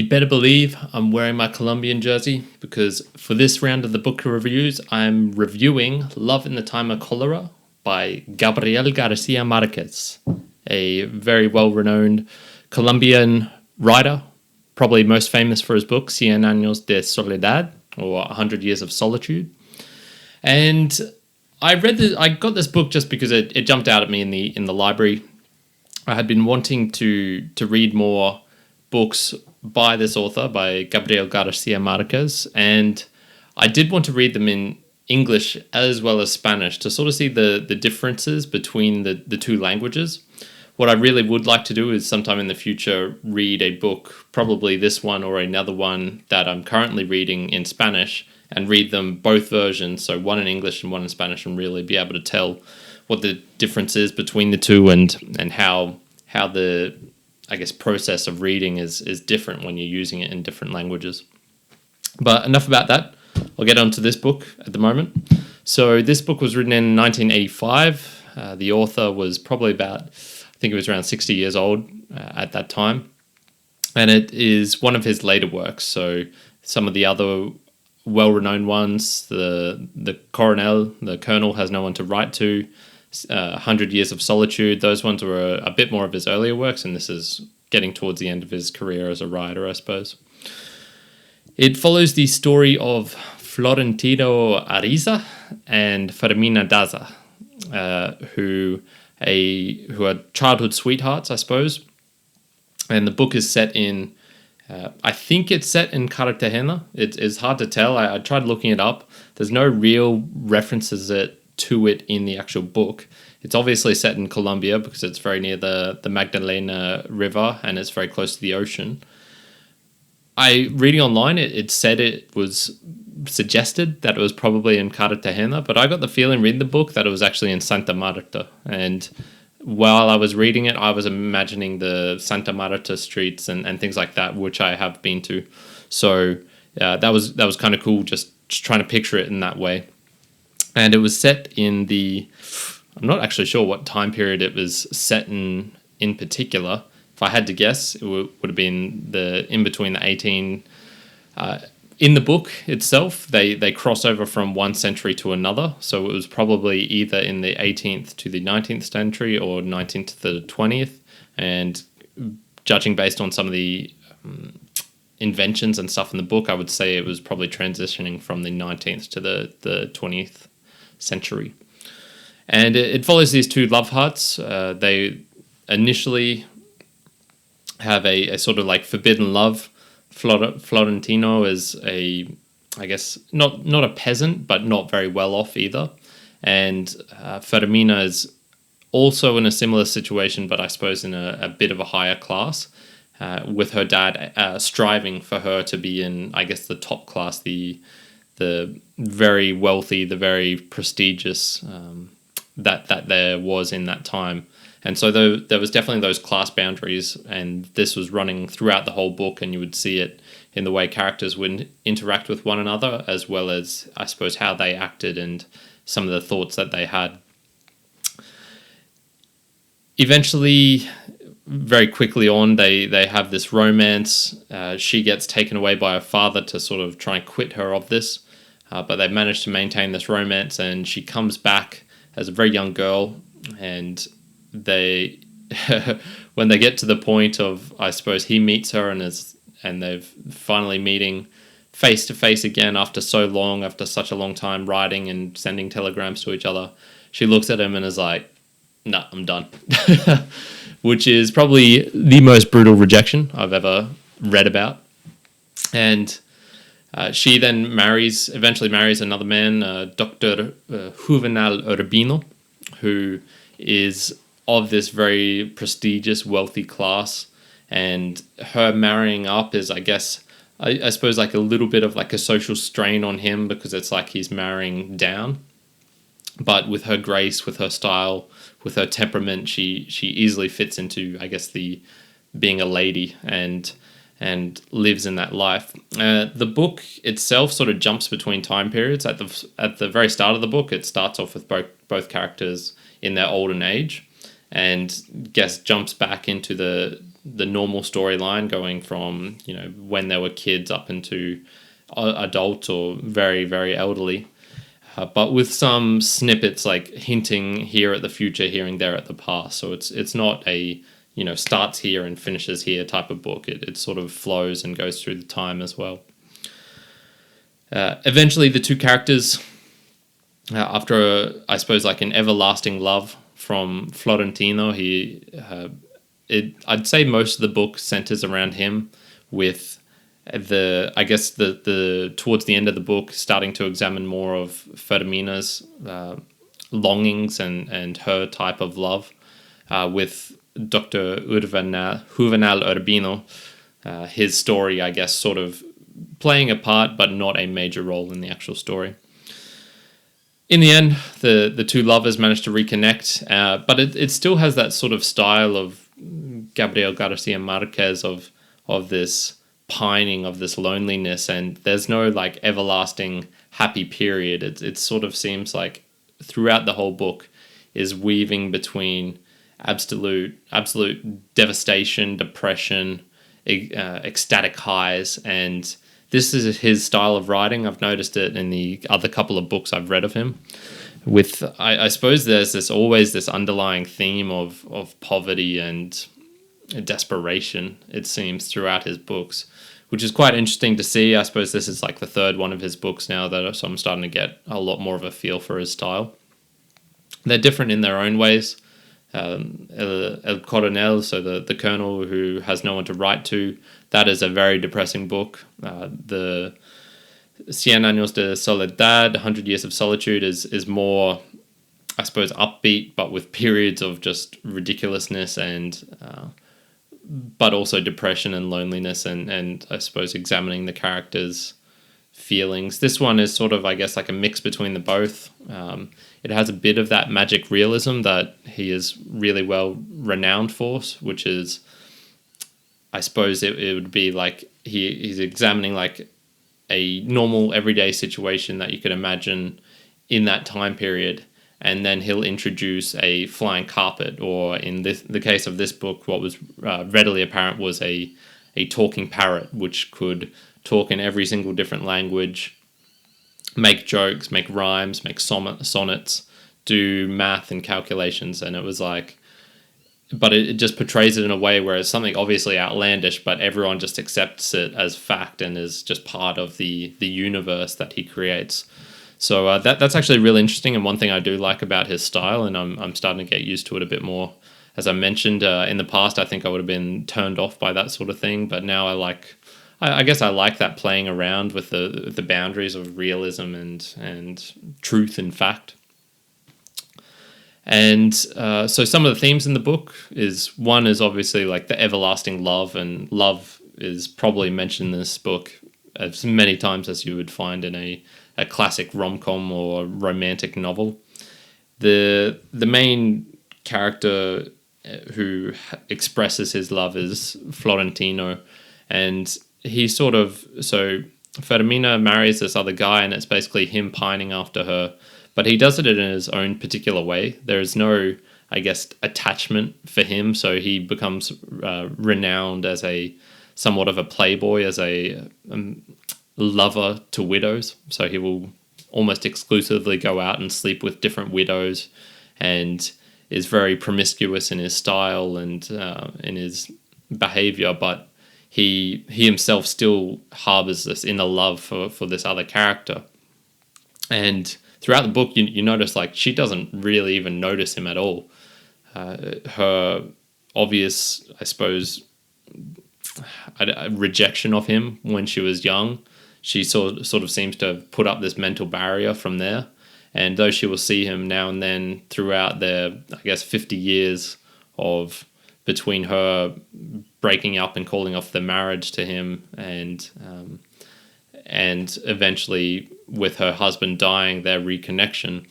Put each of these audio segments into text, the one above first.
You better believe I'm wearing my Colombian jersey because for this round of the book reviews, I'm reviewing Love in the Time of Cholera by Gabriel Garcia Marquez, a very well-renowned Colombian writer, probably most famous for his book, Cien Años de Soledad, or 100 Years of Solitude. And I got this book just because it jumped out at me in the library. I had been wanting to read more books by this author, by Gabriel Garcia Marquez, and I did want to read them in English as well as Spanish to sort of see the differences between the two languages. What I really would like to do is sometime in the future read a book, probably this one or another one that I'm currently reading in Spanish, and read them both versions, so one in English and one in Spanish, and really be able to tell what the difference is between the two and how the, I guess, process of reading is different when you're using it in different languages. But enough about that. I'll get on to this book at the moment. So this book was written in 1985. The author was probably about, I think it was around 60 years old at that time. And it is one of his later works. So some of the other well-renowned ones, the Colonel, the Colonel Has No One to Write To, 100 Years of Solitude, those ones were a bit more of his earlier works, and this is getting towards the end of his career as a writer, I suppose. It follows the story of Florentino Ariza and Fermina Daza, who are childhood sweethearts, I suppose. And the book is set in, I think it's set in Cartagena. It's hard to tell. I tried looking it up. There's no real references to it in the actual book. It's obviously set in Colombia because it's very near the Magdalena River and it's very close to the ocean. Reading online, it said it was suggested that it was probably in Cartagena, but I got the feeling reading the book that it was actually in Santa Marta. And while I was reading it, I was imagining the Santa Marta streets and things like that, which I have been to. So that was kind of cool, just trying to picture it in that way. And it was set in I'm not actually sure what time period it was set in particular. If I had to guess, it would have been in between the 18... in the book itself, they cross over from one century to another. So it was probably either in the 18th to the 19th century or 19th to the 20th. And judging based on some of the inventions and stuff in the book, I would say it was probably transitioning from the 19th to the 20th century. And it follows these two love hearts. They initially have a sort of like forbidden love. Florentino is I guess, not a peasant, but not very well off either. And Fermina is also in a similar situation, but I suppose in a bit of a higher class, with her dad striving for her to be in, I guess, the top class, the very wealthy, the very prestigious that there was in that time. And so there was definitely those class boundaries, and this was running throughout the whole book, and you would see it in the way characters would interact with one another, as well as, I suppose, how they acted and some of the thoughts that they had. Eventually, very quickly on, they have this romance. She gets taken away by her father to sort of try and quit her of this, but they manage to maintain this romance, and she comes back as a very young girl, and they when they get to the point of, I suppose, he meets her and they've finally meeting face to face again after such a long time writing and sending telegrams to each other, she looks at him and is like, nah, I'm done. Which is probably the most brutal rejection I've ever read about. And she then eventually marries another man, Dr. Juvenal Urbino, who is of this very prestigious, wealthy class. And her marrying up is, I guess, I suppose, like a little bit of like a social strain on him, because it's like he's marrying down. But with her grace, with her style, with her temperament, she easily fits into, I guess, the being a lady and lives in that life. The book itself sort of jumps between time periods. At the very start of the book, it starts off with both characters in their olden age, and jumps back into the the normal storyline, going from, you know, when they were kids up into adults or very, very elderly. But with some snippets like hinting here at the future, here and there at the past. So it's not a, you know, starts here and finishes here type of book. It sort of flows and goes through the time as well. Eventually, the two characters, after I suppose like an everlasting love from Florentino, I'd say most of the book centers around him, with the towards the end of the book starting to examine more of Fermina's longings and her type of love, with Dr. Juvenal Urbino, his story, I guess, sort of playing a part but not a major role in the actual story. In the end, the two lovers manage to reconnect, but it still has that sort of style of Gabriel Garcia Marquez of this pining, of this loneliness, and there's no like everlasting happy period. It sort of seems like throughout the whole book is weaving between absolute devastation, depression, ecstatic highs, and this is his style of writing. I've noticed it in the other couple of books I've read of him. With I suppose there's always this underlying theme of poverty and desperation, it seems, throughout his books, which is quite interesting to see. I suppose this is like the third one of his books now, so I'm starting to get a lot more of a feel for his style. They're different in their own ways. El Colonel, so the colonel who has no one to write to, that is a very depressing book. The Cien Años de Soledad, 100 Years of Solitude, is more, I suppose, upbeat, but with periods of just ridiculousness and but also depression and loneliness, and I suppose examining the characters' feelings. This one is sort of, I guess, like a mix between the both. It has a bit of that magic realism that he is really well renowned for, which is, I suppose it would be like he's examining like a normal everyday situation that you could imagine in that time period, and then he'll introduce a flying carpet, or in the case of this book, what was readily apparent was a talking parrot, which could talk in every single different language, make jokes, make rhymes, make sonnets, do math and calculations. And it was like, but it just portrays it in a way where it's something obviously outlandish, but everyone just accepts it as fact and is just part of the universe that he creates. So that's actually really interesting, and one thing I do like about his style, and I'm starting to get used to it a bit more. As I mentioned, in the past, I think I would have been turned off by that sort of thing, but now I guess I like that playing around with the boundaries of realism and truth and fact. And so some of the themes in the book is obviously like the everlasting love, and love is probably mentioned in this book as many times as you would find in a classic rom-com or romantic novel. The main character who expresses his love is Florentino, and he so Fermina marries this other guy, and it's basically him pining after her, but he does it in his own particular way. There is no, I guess, attachment for him, so he becomes renowned as somewhat of a playboy, as a lover to widows. So he will almost exclusively go out and sleep with different widows, and is very promiscuous in his style and in his behavior, but he himself still harbors this inner love for this other character. And throughout the book, you notice like she doesn't really even notice him at all. Her obvious, I suppose, rejection of him when she was young, she sort of seems to have put up this mental barrier from there. And though she will see him now and then throughout their, I guess, 50 years of between her breaking up and calling off the marriage to him, and eventually with her husband dying, their reconnection,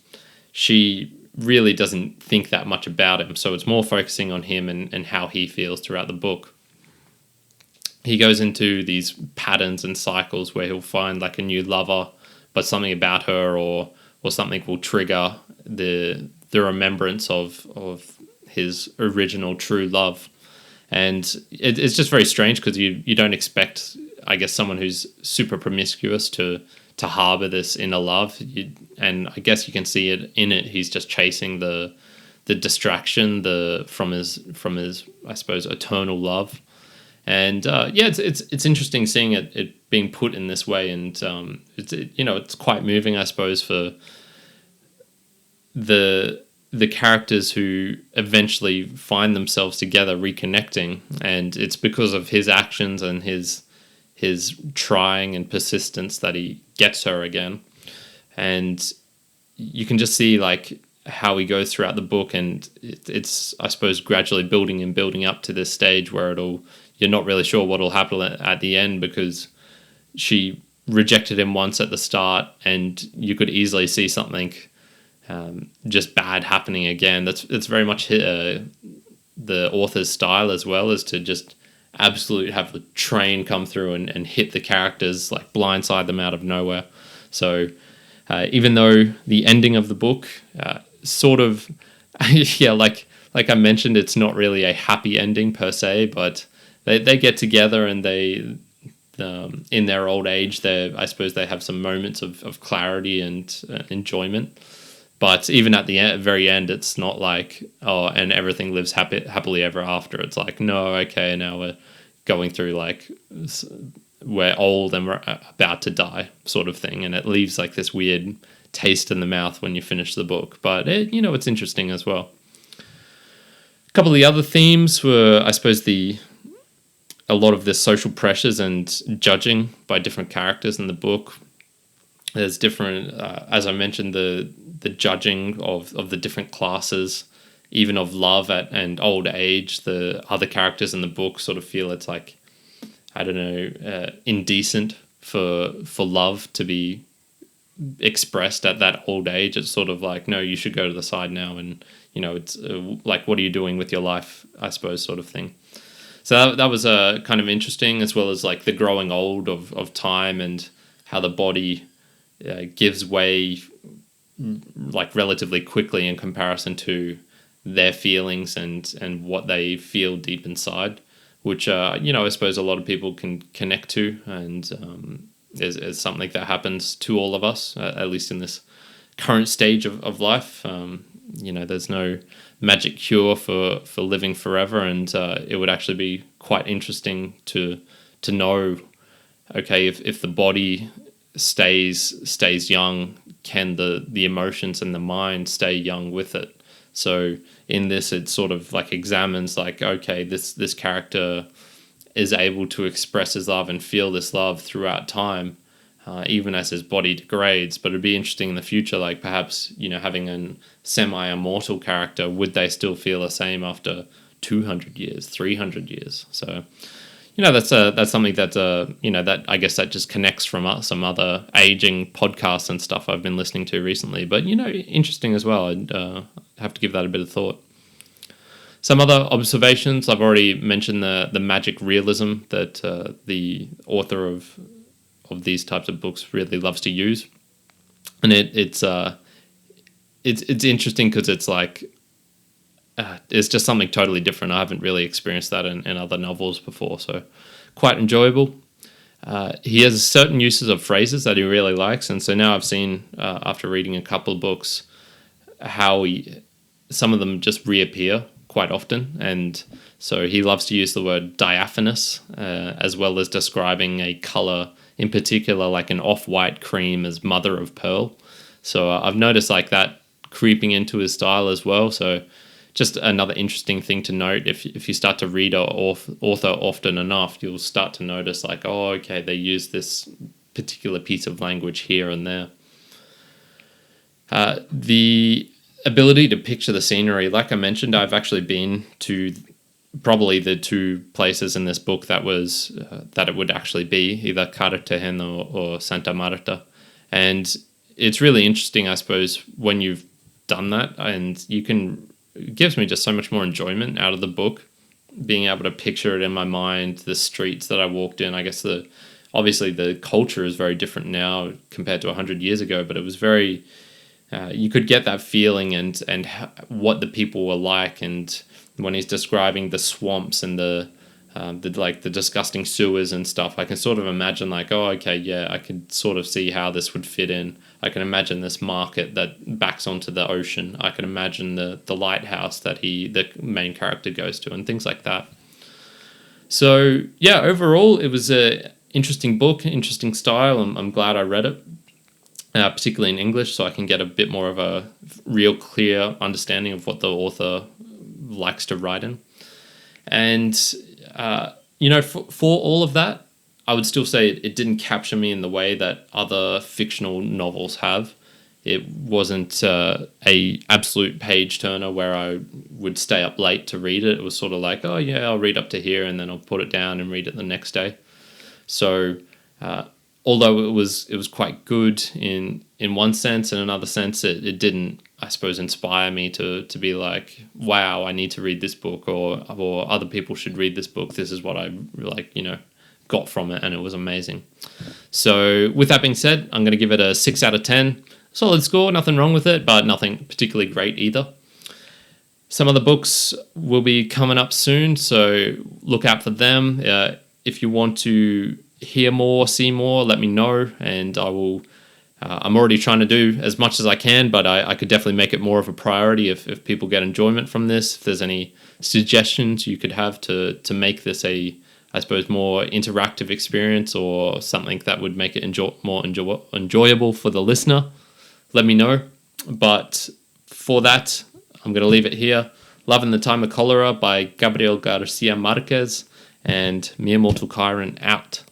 she really doesn't think that much about him. So it's more focusing on him and how he feels throughout the book. He goes into these patterns and cycles where he'll find like a new lover, but something about her or something will trigger the remembrance of his original true love. And it's just very strange because you don't expect, I guess, someone who's super promiscuous to harbor this inner love. And I guess you can see it in it. He's just chasing the distraction from his I suppose eternal love. And it's interesting seeing it being put in this way, and it's quite moving, I suppose, for the characters who eventually find themselves together reconnecting, and it's because of his actions and his trying and persistence that he gets her again. And you can just see like how he goes throughout the book, and it's I suppose gradually building and building up to this stage where you're not really sure what'll happen at the end, because she rejected him once at the start, and you could easily see something just bad happening again. That's very much the author's style as well, is to just absolutely have the train come through and hit the characters, like blindside them out of nowhere. So even though the ending of the book sort of like I mentioned, it's not really a happy ending per se, but they get together, and they in their old age, I suppose they have some moments of clarity and enjoyment. But even at the very end, it's not like, oh, and everything lives happily ever after. It's like, no, okay, now we're going through like, we're old and we're about to die sort of thing. And it leaves like this weird taste in the mouth when you finish the book. But, it's interesting as well. A couple of the other themes were, I suppose, a lot of the social pressures and judging by different characters in the book. There's different, as I mentioned, the judging of the different classes, even of love and old age. The other characters in the book sort of feel it's like, I don't know, indecent for love to be expressed at that old age. It's sort of like, no, you should go to the side now, and it's like, what are you doing with your life, I suppose, sort of thing. So that was kind of interesting, as well as like the growing old of time, and how the body gives way like relatively quickly in comparison to their feelings and what they feel deep inside, which I suppose a lot of people can connect to, and is something that happens to all of us, at least in this current stage of life. There's no magic cure for living forever, and it would actually be quite interesting to know, okay, if the body stays young, can the emotions and the mind stay young with it? So in this, it sort of like examines like, okay, this character is able to express his love and feel this love throughout time, even as his body degrades. But it'd be interesting in the future, like perhaps, having a semi-immortal character, would they still feel the same after 200 years, 300 years? So, that's something that, that I guess that just connects from some other aging podcasts and stuff I've been listening to recently. But, interesting as well. I'd have to give that a bit of thought. Some other observations, I've already mentioned the magic realism that the author of these types of books really loves to use. And it's interesting because it's like, it's just something totally different. I haven't really experienced that in other novels before, so quite enjoyable. He has certain uses of phrases that he really likes, and so now I've seen, after reading a couple of books, how some of them just reappear quite often, and so he loves to use the word diaphanous, as well as describing a color in particular, like an off-white cream, as mother of pearl. So I've noticed like that creeping into his style as well, so just another interesting thing to note. If you start to read an author often enough, you'll start to notice like, oh, okay, they use this particular piece of language here and there. The ability to picture the scenery, like I mentioned, I've actually been to probably the two places in this book that was that it would actually be, either Cartagena or Santa Marta. And it's really interesting, I suppose, when you've done that, and it gives me just so much more enjoyment out of the book, being able to picture it in my mind, the streets that I walked in. I guess obviously the culture is very different now compared to 100 years ago, but it was very, you could get that feeling and what the people were like, and when he's describing the swamps and the disgusting sewers and stuff. I can sort of imagine like, oh, okay, yeah, I could sort of see how this would fit in. I can imagine this market that backs onto the ocean. I can imagine the lighthouse that the main character goes to and things like that. So yeah, overall, it was a interesting book, interesting style. I'm glad I read it, particularly in English, so I can get a bit more of a real clear understanding of what the author likes to write in. And for all of that, I would still say it didn't capture me in the way that other fictional novels have. It wasn't a absolute page turner where I would stay up late to read it. It was sort of like, oh yeah, I'll read up to here and then I'll put it down and read it the next day. So although it was quite good in one sense, in another sense it didn't, I suppose, inspire me to be like, wow, I need to read this book, or other people should read this book. This is what I got from it, and it was amazing. So with that being said, I'm going to give it a 6 out of 10. Solid score, nothing wrong with it, but nothing particularly great either. Some of the books will be coming up soon, so look out for them. If you want to hear more, see more, let me know, and I will. I'm already trying to do as much as I can, but I could definitely make it more of a priority if people get enjoyment from this. If there's any suggestions you could have to make this a, I suppose, more interactive experience or something that would make it more enjoyable for the listener, let me know. But for that, I'm going to leave it here. Love in the Time of Cholera by Gabriel Garcia Marquez, and Mia Mortal Kyrin out.